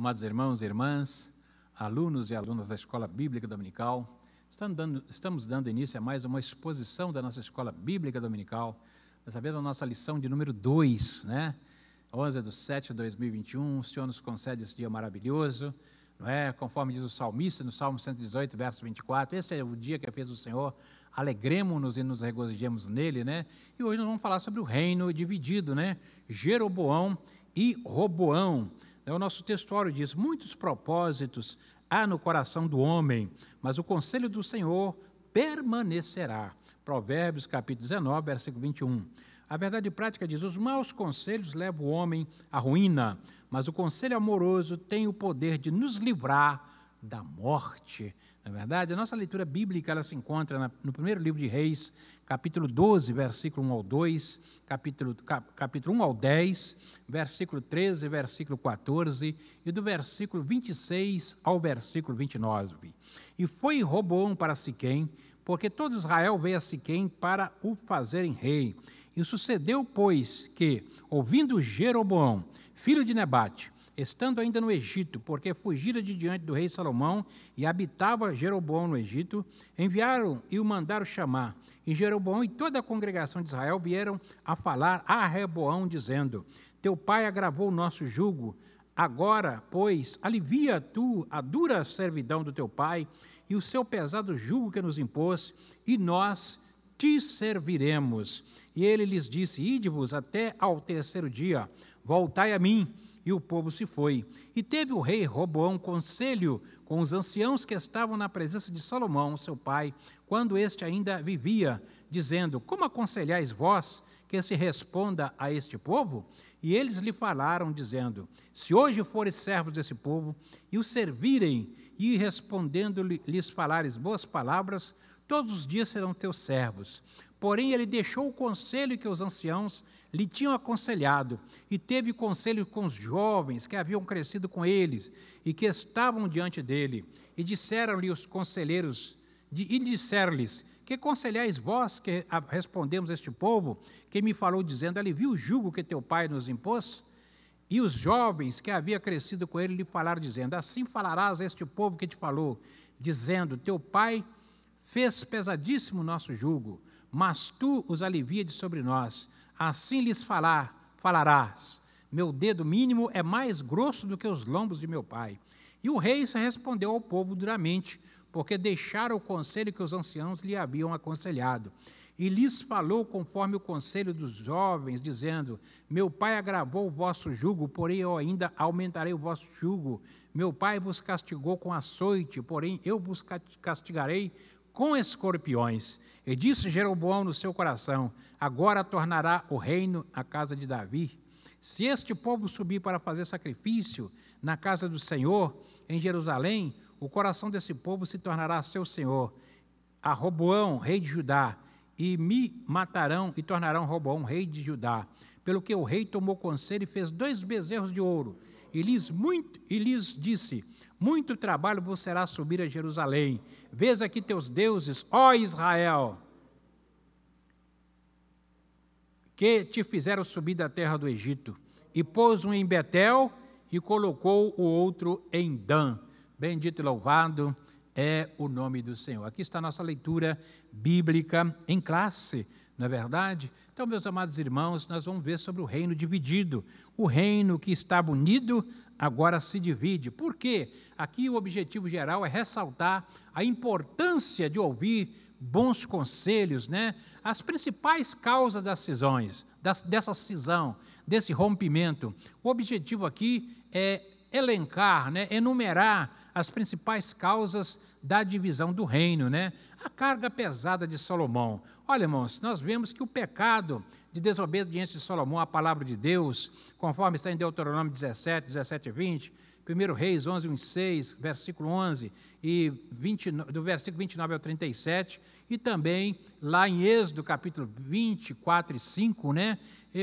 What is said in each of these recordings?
Amados irmãos e irmãs, alunos e alunas da Escola Bíblica Dominical, estamos dando início a mais uma exposição da nossa Escola Bíblica Dominical, dessa vez a nossa lição de número 2, né? 11/7/2021, o Senhor nos concede esse dia maravilhoso, não é? Conforme diz o salmista no Salmo 118, verso 24, esse é o dia que fez o Senhor, alegremo-nos e nos regozijemos nele, né? E hoje nós vamos falar sobre o reino dividido, né? Jeroboão e Roboão. O nosso textuário diz: muitos propósitos há no coração do homem, mas o conselho do Senhor permanecerá. Provérbios capítulo 19, versículo 21. A verdade prática diz: os maus conselhos levam o homem à ruína, mas o conselho amoroso tem o poder de nos livrar da morte. Na verdade, a nossa leitura bíblica ela se encontra no primeiro livro de Reis, capítulo 12, versículo 1 ao 2, capítulo 1 ao 10, versículo 13, versículo 14, e do versículo 26 ao versículo 29. E foi Roboão para Siquém, porque todo Israel veio a Siquém para o fazerem rei. E sucedeu, pois, que, ouvindo Jeroboão, filho de Nebate, estando ainda no Egito, porque fugira de diante do rei Salomão, e habitava Jeroboão no Egito, enviaram e o mandaram chamar. E Jeroboão e toda a congregação de Israel vieram a falar a Roboão, dizendo: teu pai agravou o nosso jugo, agora, pois, alivia tu a dura servidão do teu pai, e o seu pesado jugo que nos impôs, e nós te serviremos. E ele lhes disse: ide-vos até ao terceiro dia, voltai a mim. E o povo se foi. E teve o rei Roboão conselho com os anciãos que estavam na presença de Salomão, seu pai, quando este ainda vivia, dizendo: como aconselhais vós que se responda a este povo? E eles lhe falaram, dizendo: se hoje fores servos desse povo, e o servirem, e respondendo-lhes falares boas palavras, todos os dias serão teus servos. Porém, ele deixou o conselho que os anciãos lhe tinham aconselhado, e teve conselho com os jovens que haviam crescido com eles, e que estavam diante dele. E disseram-lhe os conselheiros, disseram-lhes: que conselhais vós que respondemos a este povo, que me falou dizendo: alivia o jugo que teu pai nos impôs? E os jovens que havia crescido com ele lhe falaram, dizendo: assim falarás a este povo que te falou, dizendo: teu pai fez pesadíssimo o nosso jugo, mas tu os alivia de sobre nós. Assim lhes falarás: meu dedo mínimo é mais grosso do que os lombos de meu pai. E o rei respondeu ao povo duramente, porque deixaram o conselho que os anciãos lhe haviam aconselhado. E lhes falou conforme o conselho dos jovens, dizendo: meu pai agravou o vosso jugo, porém eu ainda aumentarei o vosso jugo. Meu pai vos castigou com açoite, porém eu vos castigarei com escorpiões. E disse Jeroboão no seu coração: agora tornará o reino à casa de Davi. Se este povo subir para fazer sacrifício na casa do Senhor, em Jerusalém, o coração desse povo se tornará seu senhor. A Roboão, rei de Judá, e me matarão e tornarão Roboão, rei de Judá. Pelo que o rei tomou conselho e fez 2 bezerros de ouro, e lhes disse: muito trabalho vos será subir a Jerusalém. Vês aqui teus deuses, ó Israel, que te fizeram subir da terra do Egito. E pôs um em Betel e colocou o outro em Dan. Bendito e louvado é o nome do Senhor. Aqui está a nossa leitura bíblica em classe, não é verdade? Então, meus amados irmãos, nós vamos ver sobre o reino dividido. O reino que estava unido agora se divide. Por quê? Aqui o objetivo geral é ressaltar a importância de ouvir bons conselhos, né? As principais causas das cisões, dessa cisão, desse rompimento. O objetivo aqui é elencar, né? Enumerar as principais causas da divisão do reino, né? A carga pesada de Salomão. Olha, irmãos, nós vemos que o pecado de desobediência de Salomão à palavra de Deus, conforme está em Deuteronômio 17, 17 e 20, 1 Reis 11, 1 e 6, versículo 11, e do versículo 29 ao 37, e também lá em Êxodo, capítulo 24 e 5, né?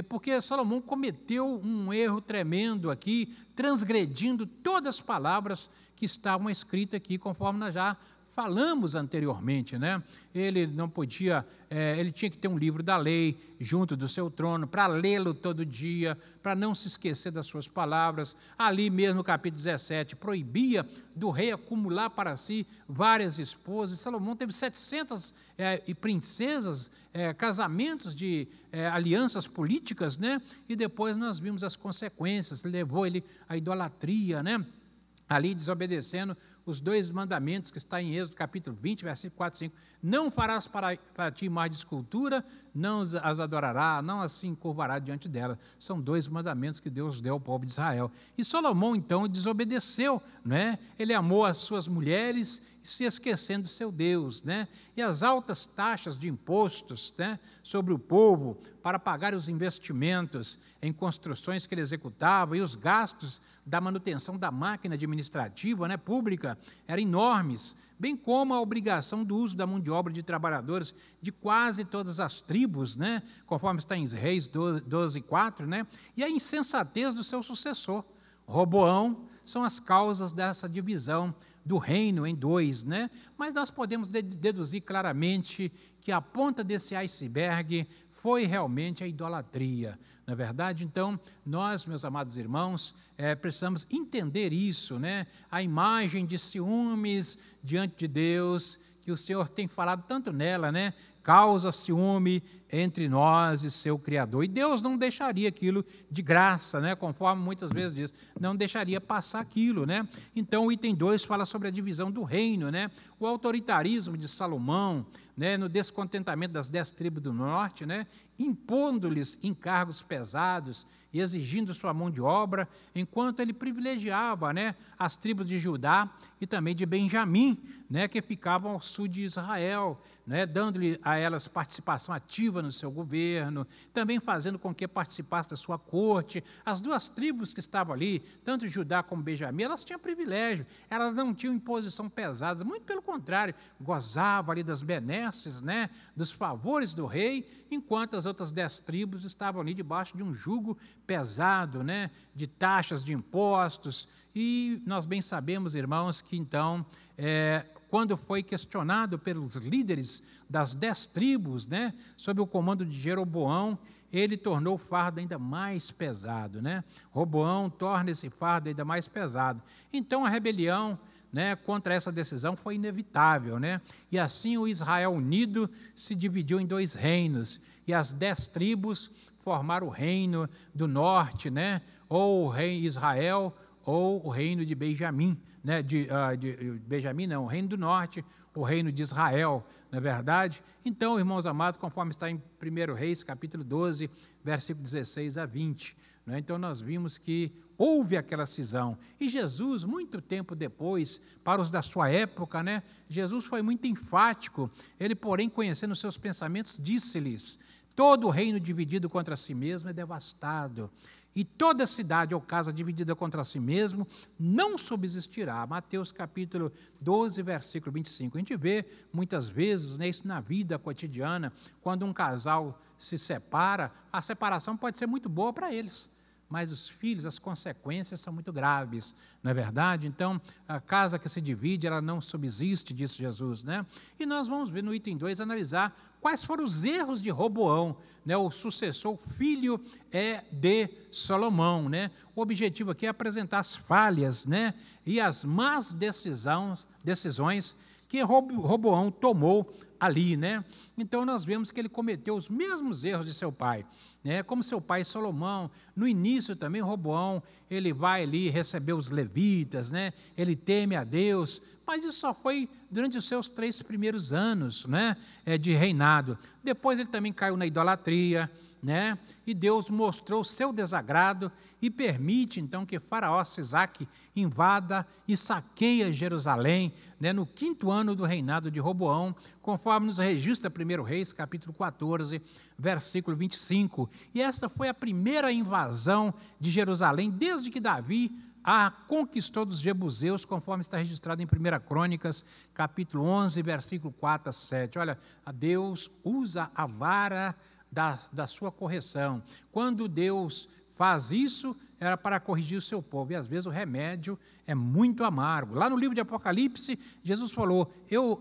Porque Salomão cometeu um erro tremendo aqui, transgredindo todas as palavras que estavam escritas aqui, conforme nós já falamos anteriormente, né? Ele não podia, ele tinha que ter um livro da lei junto do seu trono, para lê-lo todo dia, para não se esquecer das suas palavras. Ali mesmo, no capítulo 17, proibia do rei acumular para si várias esposas. Salomão teve 700 princesas, casamentos de alianças políticas, né? E depois nós vimos as consequências, levou ele à idolatria, né? Ali desobedecendo os 2 mandamentos que está em Êxodo capítulo 20, versículo 4 e 5. Não farás para ti imagem de escultura, não as adorará, não as se encurvará diante dela. São 2 mandamentos que Deus deu ao povo de Israel. E Salomão, então, desobedeceu, né? Ele amou as suas mulheres, se esquecendo do seu Deus, né? E as altas taxas de impostos, né, sobre o povo para pagar os investimentos em construções que ele executava e os gastos da manutenção da máquina administrativa, né, pública eram enormes, bem como a obrigação do uso da mão de obra de trabalhadores de quase todas as tribos, né, conforme está em Reis 12:4, né, e a insensatez do seu sucessor, Roboão, são as causas dessa divisão do reino em 2, né? Mas nós podemos deduzir claramente que a ponta desse iceberg foi realmente a idolatria, não é verdade? Então, nós, meus amados irmãos, precisamos entender isso, né? A imagem de ciúmes diante de Deus, que o Senhor tem falado tanto nela, né? Causa ciúme entre nós e seu Criador. E Deus não deixaria aquilo de graça, né? Conforme muitas vezes diz, não deixaria passar aquilo, né? Então, o item 2 fala sobre a divisão do reino, né? O autoritarismo de Salomão, né? No descontentamento das 10 tribos do norte, né? Impondo-lhes encargos pesados e exigindo sua mão de obra, enquanto ele privilegiava, né, as tribos de Judá e também de Benjamim, né, que ficavam ao sul de Israel, né, dando-lhe a elas participação ativa no seu governo, também fazendo com que participasse da sua corte. As 2 tribos que estavam ali, tanto Judá como Benjamim, elas tinham privilégio, elas não tinham imposição pesada, muito pelo contrário, gozavam ali das benesses, né, dos favores do rei, enquanto as outras 10 tribos estavam ali debaixo de um jugo pesado, né, de taxas de impostos. E nós bem sabemos, irmãos, que então, quando foi questionado pelos líderes das 10 tribos, né, sob o comando de Jeroboão, ele tornou o fardo ainda mais pesado, né? Roboão torna esse fardo ainda mais pesado. Então, a rebelião, né, contra essa decisão foi inevitável, né? E assim o Israel unido se dividiu em 2 reinos, e as 10 tribos formaram o reino do norte, né? Ou o rei Israel, ou o reino de Benjamim, né? Benjamim não, o reino do norte, o reino de Israel, não é verdade? Então, irmãos amados, conforme está em 1 Reis, capítulo 12, versículo 16 a 20, né? Então, nós vimos que houve aquela cisão. E Jesus, muito tempo depois, para os da sua época, né? Jesus foi muito enfático. Ele, porém, conhecendo os seus pensamentos, disse-lhes: todo reino dividido contra si mesmo é devastado, e toda cidade ou casa dividida contra si mesmo não subsistirá. Mateus capítulo 12, versículo 25. A gente vê muitas vezes, né, isso na vida cotidiana, quando um casal se separa, a separação pode ser muito boa para eles, mas os filhos, as consequências são muito graves, não é verdade? Então, a casa que se divide, ela não subsiste, disse Jesus, né? E nós vamos ver no item 2, analisar quais foram os erros de Roboão, né? O sucessor, filho de Salomão, né? O objetivo aqui é apresentar as falhas, né, e as más decisões que Roboão tomou ali, né? Então, nós vemos que ele cometeu os mesmos erros de seu pai, né? Como seu pai Salomão. No início também, Roboão, ele vai ali receber os levitas, né? Ele teme a Deus, mas isso só foi durante os seus 3 primeiros anos, né, de reinado. Depois ele também caiu na idolatria, né? E Deus mostrou o seu desagrado e permite, então, que Faraó Sisaque invada e saqueia Jerusalém, né, no 5º ano do reinado de Roboão, conforme nos registra 1 Reis, capítulo 14, versículo 25. E esta foi a primeira invasão de Jerusalém desde que Davi a conquistou dos jebuseus, conforme está registrado em 1 Crônicas, capítulo 11, versículo 4 a 7. Olha, Deus usa a vara da sua correção. Quando Deus faz isso era para corrigir o seu povo, e às vezes o remédio é muito amargo. Lá no livro de Apocalipse, Jesus falou, eu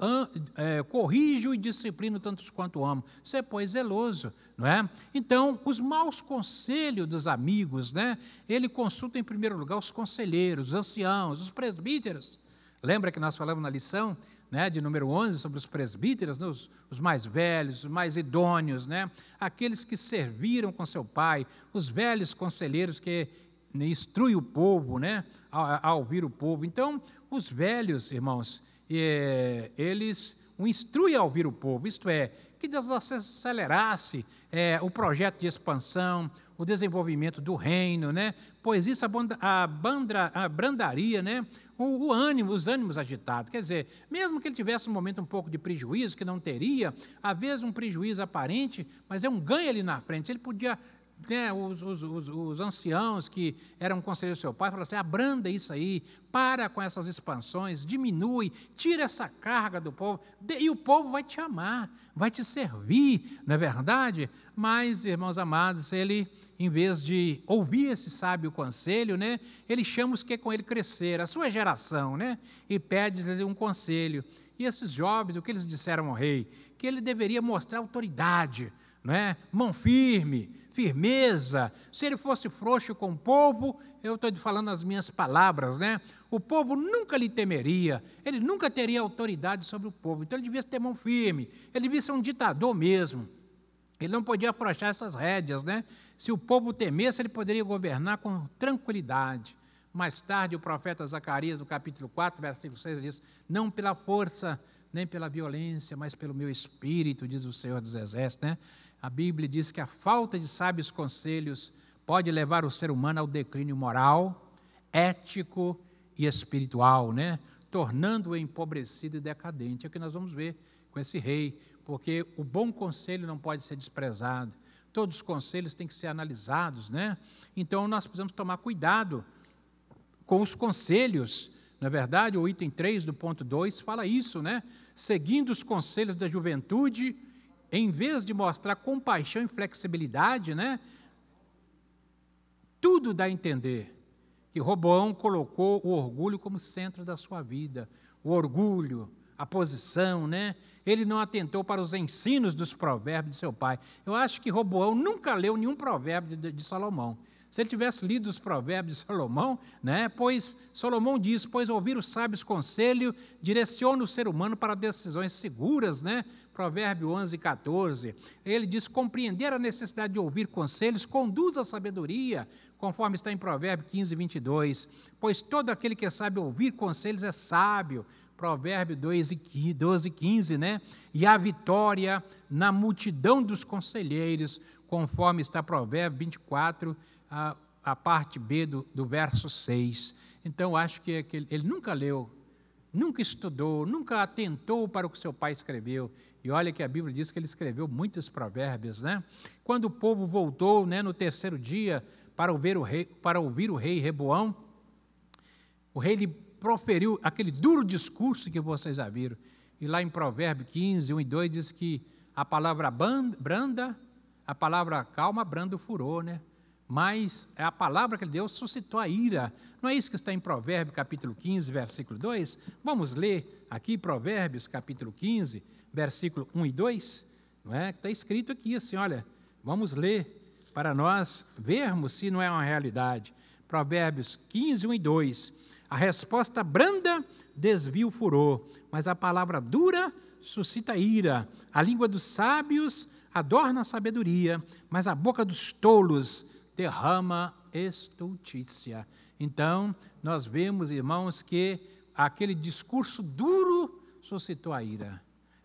corrijo e disciplino tantos quanto amo. Você, pois, zeloso, não é? Então, os maus conselhos dos amigos, né? Ele consulta em primeiro lugar os conselheiros, os anciãos, os presbíteros. Lembra que nós falamos na lição, né, de número 11, sobre os presbíteros, né, os mais velhos, os mais idôneos, né, aqueles que serviram com seu pai, os velhos conselheiros que instruem o povo, né, a ouvir o povo. Então, os velhos, irmãos, eles o instruem a ouvir o povo, isto é, que desacelerasse o projeto de expansão, o desenvolvimento do reino, né, pois isso abrandaria, né, o ânimo, os ânimos agitados. Quer dizer, mesmo que ele tivesse um momento um pouco de prejuízo, que não teria, às vezes um prejuízo aparente, mas é um ganho ali na frente. Ele podia, né, os anciãos que eram conselheiros do seu pai, falaram assim, abranda isso aí, para com essas expansões, diminui, tira essa carga do povo, e o povo vai te amar, vai te servir, não é verdade? Mas, irmãos amados, ele, em vez de ouvir esse sábio conselho, né, ele chama os que com ele crescer, a sua geração, né, e pede-lhe um conselho. E esses jovens, o que eles disseram ao rei? Que ele deveria mostrar autoridade, não é? Mão firme, firmeza. Se ele fosse frouxo com o povo, eu estou falando as minhas palavras, né? O povo nunca lhe temeria, ele nunca teria autoridade sobre o povo. Então ele devia ter mão firme, ele devia ser um ditador mesmo. Ele não podia afrouxar essas rédeas, né? Se o povo temesse, ele poderia governar com tranquilidade. Mais tarde, o profeta Zacarias, no capítulo 4, versículo 6, diz, não pela força, nem pela violência, mas pelo meu espírito, diz o Senhor dos Exércitos, né? A Bíblia diz que a falta de sábios conselhos pode levar o ser humano ao declínio moral, ético e espiritual, né? Tornando-o empobrecido e decadente. É o que nós vamos ver com esse rei, porque o bom conselho não pode ser desprezado. Todos os conselhos têm que ser analisados, né? Então, nós precisamos tomar cuidado com os conselhos. Na verdade, o item 3 do ponto 2 fala isso, né? Seguindo os conselhos da juventude, em vez de mostrar compaixão e flexibilidade, né? Tudo dá a entender que Roboão colocou o orgulho como centro da sua vida. O orgulho, a posição, né? Ele não atentou para os ensinos dos provérbios de seu pai. Eu acho que Roboão nunca leu nenhum provérbio de Salomão. Se ele tivesse lido os provérbios de Salomão, né, pois Salomão diz, pois ouvir os sábios conselho direciona o ser humano para decisões seguras, né? Provérbio 11, 14. Ele diz, compreender a necessidade de ouvir conselhos conduz à sabedoria, conforme está em Provérbio 15, 22. Pois todo aquele que sabe ouvir conselhos é sábio. Provérbio 12, 15, né? E a vitória na multidão dos conselheiros, conforme está Provérbio 24, a parte B do verso 6. Então, acho que ele nunca leu, nunca estudou, nunca atentou para o que seu pai escreveu. E olha que a Bíblia diz que ele escreveu muitos provérbios, né? Quando o povo voltou, né, no terceiro dia para ouvir o rei Reboão, o rei lhe proferiu aquele duro discurso que vocês já viram. E lá em Provérbio 15, 1 e 2 diz que a palavra branda, a palavra calma branda o furor, né? Mas a palavra que ele deu suscitou a ira. Não é isso que está em Provérbios, capítulo 15, versículo 2? Vamos ler aqui Provérbios, capítulo 15, versículo 1 e 2? Não é? Está escrito aqui assim, olha, vamos ler para nós vermos se não é uma realidade. Provérbios 15, 1 e 2. A resposta branda desvia o furor, mas a palavra dura suscita ira. A língua dos sábios adorna a sabedoria, mas a boca dos tolos derrama estultícia. Então, nós vemos, irmãos, que aquele discurso duro suscitou a ira,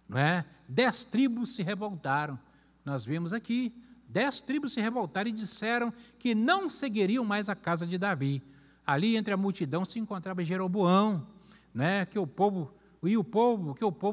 não é? 10 tribos se revoltaram. Nós vemos aqui, 10 tribos se revoltaram e disseram que não seguiriam mais a casa de Davi. Ali entre a multidão se encontrava Jeroboão, né? Que o povo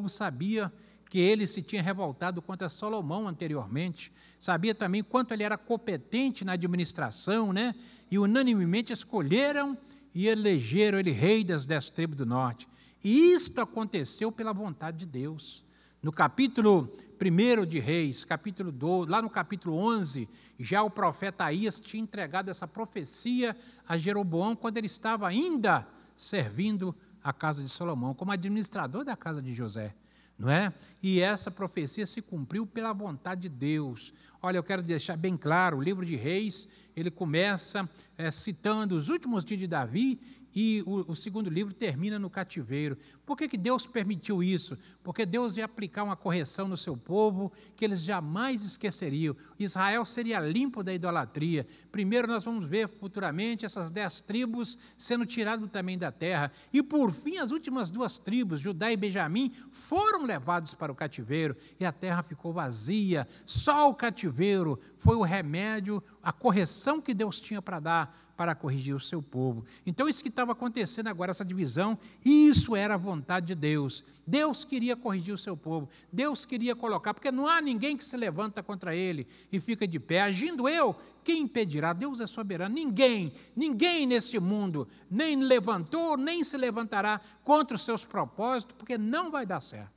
sabia que ele se tinha revoltado contra Salomão anteriormente, sabia também quanto ele era competente na administração, né? E unanimemente escolheram e elegeram ele rei das 10 tribos do norte. E isto aconteceu pela vontade de Deus. No capítulo 1 de Reis, capítulo 2, lá no capítulo 11, já o profeta Aías tinha entregado essa profecia a Jeroboão quando ele estava ainda servindo a casa de Salomão, como administrador da casa de José, não é? E essa profecia se cumpriu pela vontade de Deus. Olha, eu quero deixar bem claro, o livro de Reis, ele começa citando os últimos dias de Davi, e o segundo livro termina no cativeiro. Por que Deus permitiu isso? Porque Deus ia aplicar uma correção no seu povo que eles jamais esqueceriam. Israel seria limpo da idolatria. Primeiro nós vamos ver futuramente essas 10 tribos sendo tiradas também da terra. E por fim as últimas 2 tribos, Judá e Benjamim, foram levados para o cativeiro e a terra ficou vazia. Só o cativeiro foi o remédio, a correção que Deus tinha para dar para corrigir o seu povo. Então isso que estava acontecendo agora, essa divisão, isso era a vontade de Deus. Deus queria corrigir o seu povo, Deus queria colocar, porque não há ninguém que se levanta contra ele e fica de pé. Agindo eu, quem impedirá? Deus é soberano. Ninguém neste mundo nem levantou, nem se levantará contra os seus propósitos, porque não vai dar certo.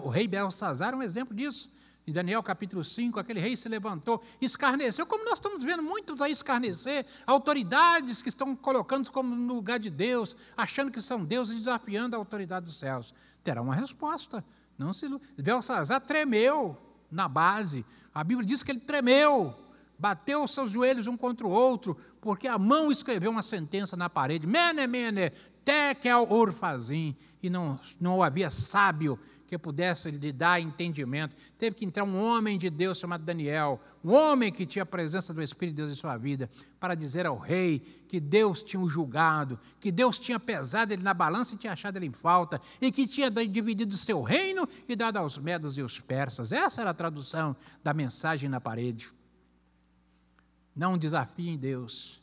O rei Belsazar é um exemplo disso. Em Daniel capítulo 5, aquele rei se levantou, escarneceu, como nós estamos vendo muitos aí escarnecer, autoridades que estão colocando como no lugar de Deus, achando que são deuses, desafiando a autoridade dos céus. Terá uma resposta. Não se Belsazar tremeu na base. A Bíblia diz que ele tremeu, bateu os seus joelhos um contra o outro, porque a mão escreveu uma sentença na parede, Mene, Mene, Tekel Urfazim, e não havia sábio que pudesse lhe dar entendimento. Teve que entrar um homem de Deus chamado Daniel, um homem que tinha a presença do Espírito de Deus em sua vida, para dizer ao rei que Deus tinha o julgado, que Deus tinha pesado ele na balança e tinha achado ele em falta, e que tinha dividido o seu reino e dado aos medos e aos persas. Essa era a tradução da mensagem na parede. Não desafiem Deus,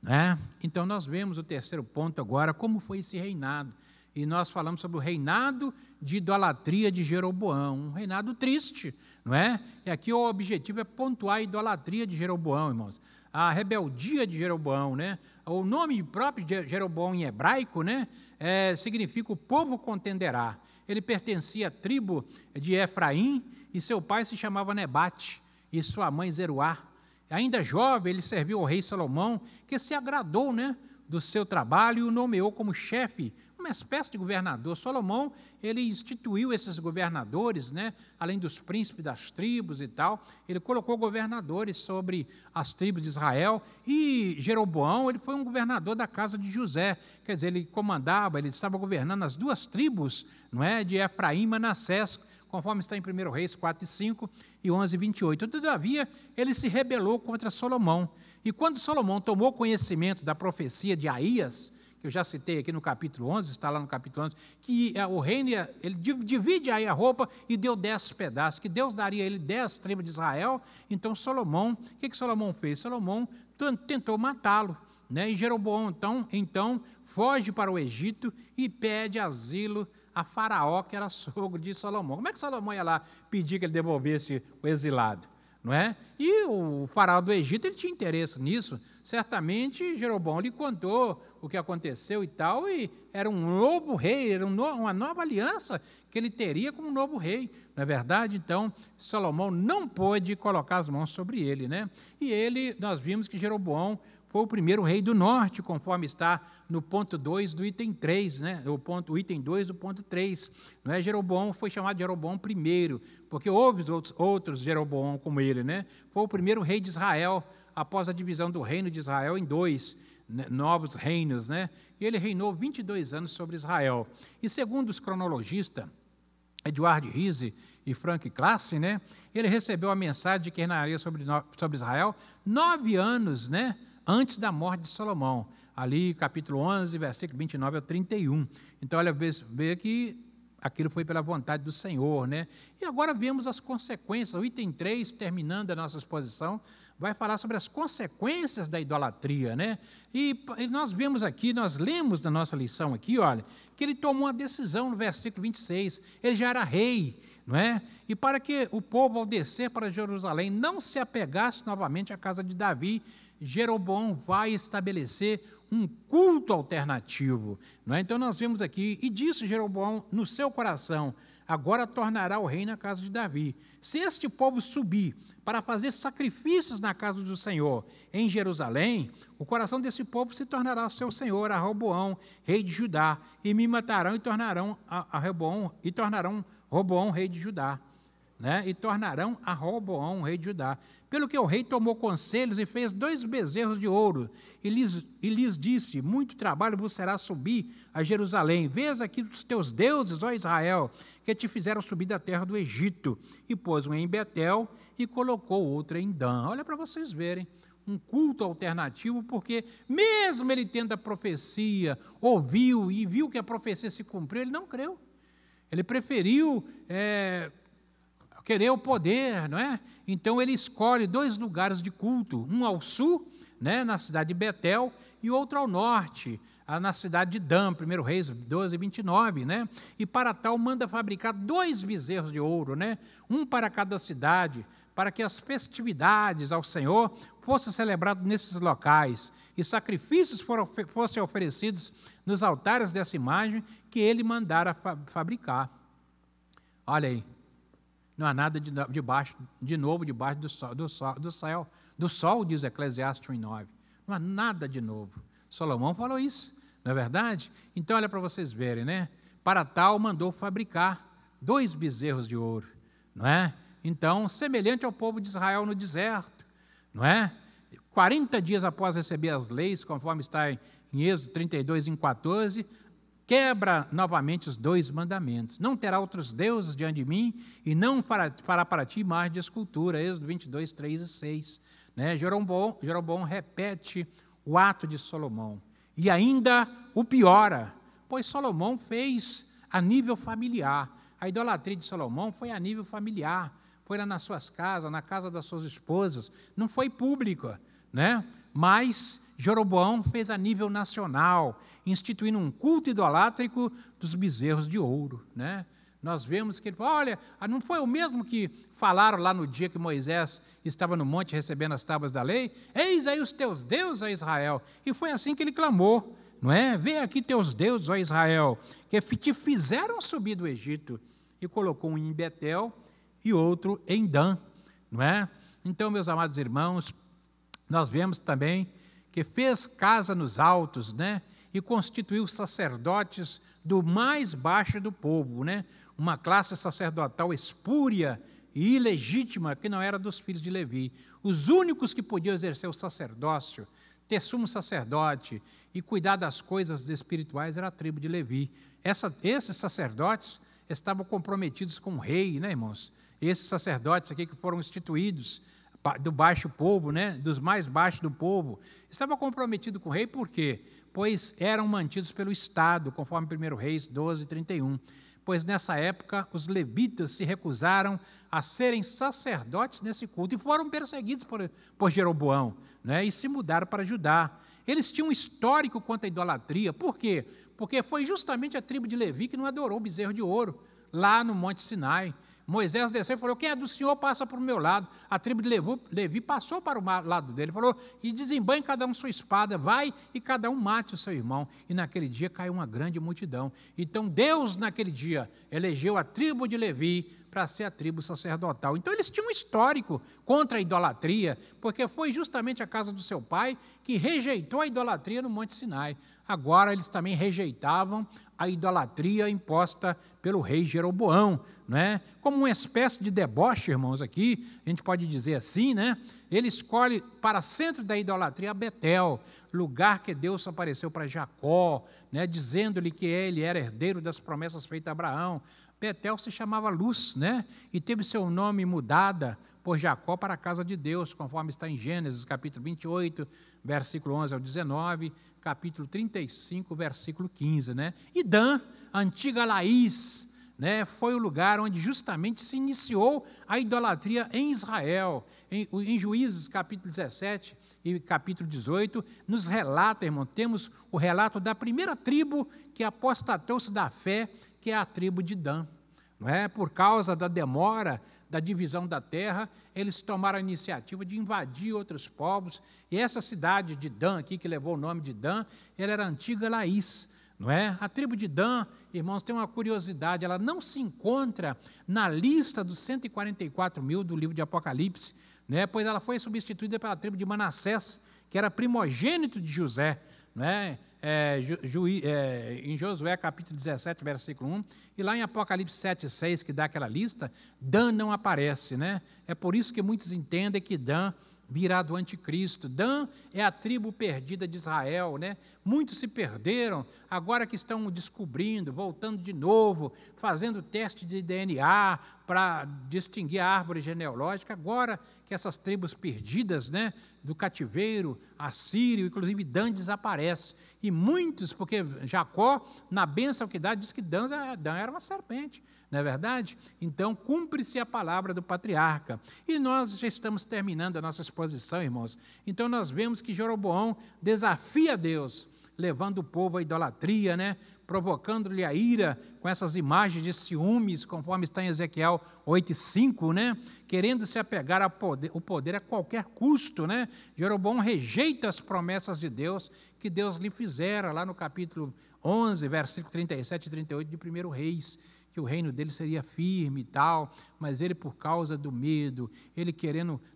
né? Então nós vemos o terceiro ponto agora, como foi esse reinado. E nós falamos sobre o reinado de idolatria de Jeroboão, um reinado triste, não é? E aqui o objetivo é pontuar a idolatria de Jeroboão, irmãos. A rebeldia de Jeroboão, né? O nome próprio de Jeroboão em hebraico, né? Significa o povo contenderá. Ele pertencia à tribo de Efraim e seu pai se chamava Nebate e sua mãe Zeruá. Ainda jovem, ele serviu ao rei Salomão, que se agradou, né, do seu trabalho e o nomeou como chefe, uma espécie de governador. Salomão, ele instituiu esses governadores, né, além dos príncipes das tribos e tal, ele colocou governadores sobre as tribos de Israel, e Jeroboão, ele foi um governador da casa de José, quer dizer, ele comandava, ele estava governando as 2 tribos, não é, de Efraim e Manassés, conforme está em 1 Reis 4 e 5 e 11 e 28. Todavia, ele se rebelou contra Salomão. E quando Salomão tomou conhecimento da profecia de Aías, que eu já citei aqui no capítulo 11, está lá no capítulo 11, que o reino, ele divide aí a roupa e deu 10 pedaços, que Deus daria a ele 10 tribos de Israel. Então Salomão, o que Salomão fez? Salomão tentou matá-lo, né? E Jeroboão, então foge para o Egito e pede asilo a Faraó, que era sogro de Salomão. Como é que Salomão ia lá pedir que ele devolvesse o exilado? Não é? E o faraó do Egito, ele tinha interesse nisso. Certamente, Jeroboão lhe contou o que aconteceu e tal, e era um novo rei, era uma nova aliança que ele teria como novo rei. Não é verdade? Então, Salomão não pôde colocar as mãos sobre ele, né? E nós vimos que Jeroboão foi o primeiro rei do norte, conforme está no ponto 2 do item 3, né? O item 2 do ponto 3. Não é? Jeroboão foi chamado Jeroboão I, porque houve outros Jeroboão como ele, né? Foi o primeiro rei de Israel, após a divisão do reino de Israel em 2 novos reinos, né? E ele reinou 22 anos sobre Israel. E segundo os cronologistas, Edward Rise e Frank Classe, né? Ele recebeu a mensagem de que reinaria sobre Israel 9 anos, né? Antes da morte de Salomão, ali capítulo 11, versículo 29 ao 31. Então, olha, vê que aquilo foi pela vontade do Senhor, né? E agora vemos as consequências. O item 3, terminando a nossa exposição, vai falar sobre as consequências da idolatria, né? E nós vemos aqui, nós lemos na nossa lição aqui, olha, que ele tomou uma decisão no versículo 26, ele já era rei, não é? E para que o povo, ao descer para Jerusalém, não se apegasse novamente à casa de Davi, Jeroboão vai estabelecer um culto alternativo. Não é? Então nós vemos aqui, e disse Jeroboão no seu coração, agora tornará o rei na casa de Davi. Se este povo subir para fazer sacrifícios na casa do Senhor em Jerusalém, o coração desse povo se tornará seu senhor, a Roboão, rei de Judá, e me matarão e tornarão Roboão, rei de Judá. Né? E tornarão a Roboão, rei de Judá. Pelo que o rei tomou conselhos e fez 2 bezerros de ouro, e lhes disse, muito trabalho vos será subir a Jerusalém, vês aqui os teus deuses, ó Israel, que te fizeram subir da terra do Egito, e pôs um em Betel, e colocou outro em Dan. Olha para vocês verem, um culto alternativo, porque mesmo ele tendo a profecia, ouviu e viu que a profecia se cumpriu, ele não creu. Ele preferiu querer o poder, não é? Então ele escolhe 2 lugares de culto, um ao sul, né, na cidade de Betel, e outro ao norte, na cidade de Dan, 1 Reis 12, 29, né? E para tal manda fabricar 2 bezerros de ouro, né? Um para cada cidade, para que as festividades ao Senhor fossem celebradas nesses locais, e sacrifícios fossem oferecidos nos altares dessa imagem que ele mandara fabricar. Olha aí. Não há nada de novo debaixo do sol, diz Eclesiastes 1:9. Não há nada de novo. Salomão falou isso, não é verdade? Então, olha para vocês verem, né? Para tal, mandou fabricar 2 bezerros de ouro, não é? Então, semelhante ao povo de Israel no deserto, não é? 40 dias após receber as leis, conforme está em Êxodo 32, em 14, quebra novamente os 2 mandamentos. Não terá outros deuses diante de mim, e não fará para ti imagem de escultura. Êxodo 22, 3 e 6. Né? Jeroboão repete o ato de Salomão. E ainda o piora, pois Salomão fez a nível familiar. A idolatria de Salomão foi a nível familiar. Foi lá nas suas casas, na casa das suas esposas. Não foi pública, né? Mas Jeroboão fez a nível nacional, instituindo um culto idolátrico dos bezerros de ouro, né? Nós vemos que ele falou, olha, não foi o mesmo que falaram lá no dia que Moisés estava no monte recebendo as tábuas da lei? Eis aí os teus deuses, ó Israel. E foi assim que ele clamou, não é? Vê aqui teus deuses, ó Israel, que te fizeram subir do Egito. E colocou um em Betel e outro em Dan, não é? Então, meus amados irmãos, nós vemos também que fez casa nos altos, né? E constituiu sacerdotes do mais baixo do povo, né? Uma classe sacerdotal espúria e ilegítima que não era dos filhos de Levi. Os únicos que podiam exercer o sacerdócio, ter sumo sacerdote e cuidar das coisas espirituais era a tribo de Levi. Esses sacerdotes estavam comprometidos com o rei, né, irmãos? Esses sacerdotes aqui que foram instituídos do baixo povo, né, dos mais baixos do povo, estavam comprometidos com o rei, por quê? Pois eram mantidos pelo Estado, conforme 1 Reis 12, 31. Pois nessa época os levitas se recusaram a serem sacerdotes nesse culto e foram perseguidos por Jeroboão, né, e se mudaram para Judá. Eles tinham um histórico quanto à idolatria. Por quê? Porque foi justamente a tribo de Levi que não adorou o bezerro de ouro, lá no Monte Sinai. Moisés desceu e falou, quem é do Senhor passa para o meu lado. A tribo de Levi passou para o lado dele, falou, e desembanhe cada um sua espada, vai e cada um mate o seu irmão. E naquele dia caiu uma grande multidão. Então Deus, naquele dia, elegeu a tribo de Levi para ser a tribo sacerdotal. Então eles tinham um histórico contra a idolatria, porque foi justamente a casa do seu pai que rejeitou a idolatria no Monte Sinai. Agora eles também rejeitavam a idolatria imposta pelo rei Jeroboão, né? Como uma espécie de deboche, irmãos, aqui, a gente pode dizer assim, né? Ele escolhe para centro da idolatria Betel, lugar que Deus apareceu para Jacó, né? Dizendo-lhe que ele era herdeiro das promessas feitas a Abraão. Betel se chamava Luz, né? E teve seu nome mudada por Jacó para a casa de Deus, conforme está em Gênesis, capítulo 28, versículo 11 ao 19, capítulo 35, versículo 15, né? E Dan, a antiga Laís, né, foi o lugar onde justamente se iniciou a idolatria em Israel. Em Juízes, capítulo 17 e capítulo 18, nos relata, irmão, temos o relato da primeira tribo que apostatou-se da fé, que é a tribo de Dan. Não é? Por causa da demora da divisão da terra, eles tomaram a iniciativa de invadir outros povos, e essa cidade de Dan aqui, que levou o nome de Dan, ela era a antiga Laís, não é? A tribo de Dan, irmãos, tem uma curiosidade, ela não se encontra na lista dos 144.000 do livro de Apocalipse, né? Pois ela foi substituída pela tribo de Manassés, que era primogênito de José, não é? Em Josué capítulo 17, versículo 1, e lá em Apocalipse 7, 6, que dá aquela lista, Dan não aparece, né? É por isso que muitos entendem que Dan virá do anticristo. Dan é a tribo perdida de Israel, né? Muitos se perderam, agora que estão descobrindo, voltando de novo, fazendo teste de DNA para distinguir a árvore genealógica, agora que essas tribos perdidas, né, do cativeiro assírio, inclusive Dan desaparece. E muitos, porque Jacó, na bênção que dá, diz que Dan era uma serpente, não é verdade? Então, cumpre-se a palavra do patriarca. E nós já estamos terminando a nossa exposição, irmãos. Então, nós vemos que Jeroboão desafia Deus, levando o povo à idolatria, né? Provocando-lhe a ira com essas imagens de ciúmes, conforme está em Ezequiel 8:5, né? Querendo se apegar ao poder a qualquer custo, né? Jeroboão rejeita as promessas de Deus que Deus lhe fizera, lá no capítulo 11, versículo 37 e 38 de 1 Reis, que o reino dele seria firme e tal, mas ele, por causa do medo, ele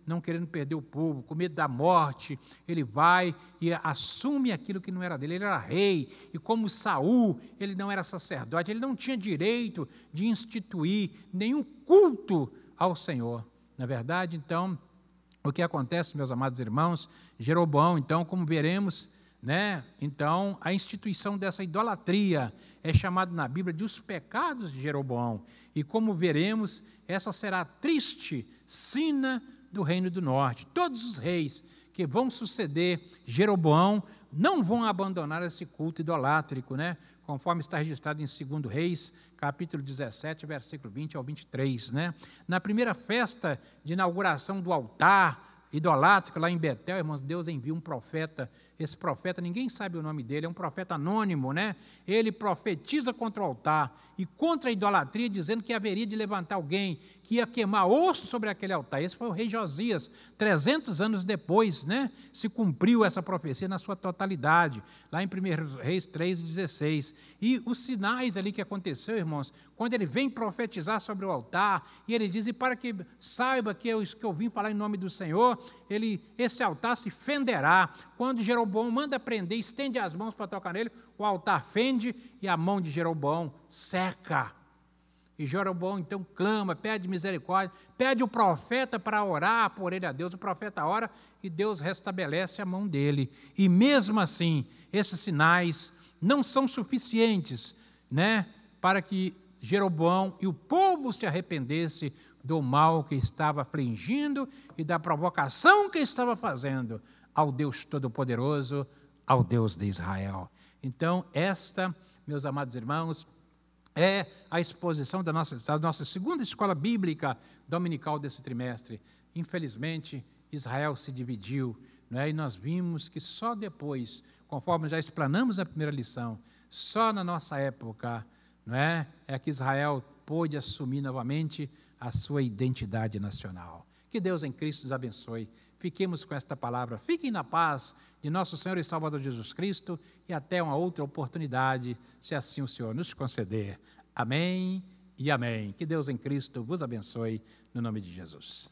não querendo perder o povo, com medo da morte, ele vai e assume aquilo que não era dele. Ele era rei, e como Saul, ele não era sacerdote, ele não tinha direito de instituir nenhum culto ao Senhor. Na verdade, então, o que acontece, meus amados irmãos, Jeroboão, então, como veremos, né? Então, a instituição dessa idolatria é chamada na Bíblia de os pecados de Jeroboão. E como veremos, essa será a triste sina do reino do norte. Todos os reis que vão suceder Jeroboão não vão abandonar esse culto idolátrico, né? Conforme está registrado em 2 Reis, capítulo 17, versículo 20 ao 23. Né? Na primeira festa de inauguração do altar idolátrico lá em Betel, irmãos, Deus envia um profeta. Esse profeta, ninguém sabe o nome dele, é um profeta anônimo, né? Ele profetiza contra o altar e contra a idolatria, dizendo que haveria de levantar alguém que ia queimar osso sobre aquele altar. Esse foi o rei Josias. 300 anos depois, né, se cumpriu essa profecia na sua totalidade, lá em 1 Reis 3:16. E os sinais ali que aconteceu, irmãos, quando ele vem profetizar sobre o altar, e ele diz, e para que saiba que eu vim falar em nome do Senhor, esse altar se fenderá. Quando Jeroboão manda prender, estende as mãos para tocar nele, o altar fende e a mão de Jeroboão seca. E Jeroboão então clama, pede misericórdia, pede o profeta para orar por ele a Deus. O profeta ora e Deus restabelece a mão dele. E mesmo assim, esses sinais não são suficientes, né, para que Jeroboão e o povo se arrependesse do mal que estava afligindo e da provocação que estava fazendo ao Deus Todo-Poderoso, ao Deus de Israel. Então, esta, meus amados irmãos, é a exposição da nossa segunda escola bíblica dominical desse trimestre. Infelizmente, Israel se dividiu, não é? E nós vimos que só depois, conforme já explanamos na primeira lição, só na nossa época, não é que Israel pôde assumir novamente a sua identidade nacional. Que Deus em Cristo nos abençoe. Fiquemos com esta palavra. Fiquem na paz de nosso Senhor e Salvador Jesus Cristo e até uma outra oportunidade, se assim o Senhor nos conceder. Amém e amém. Que Deus em Cristo vos abençoe, no nome de Jesus.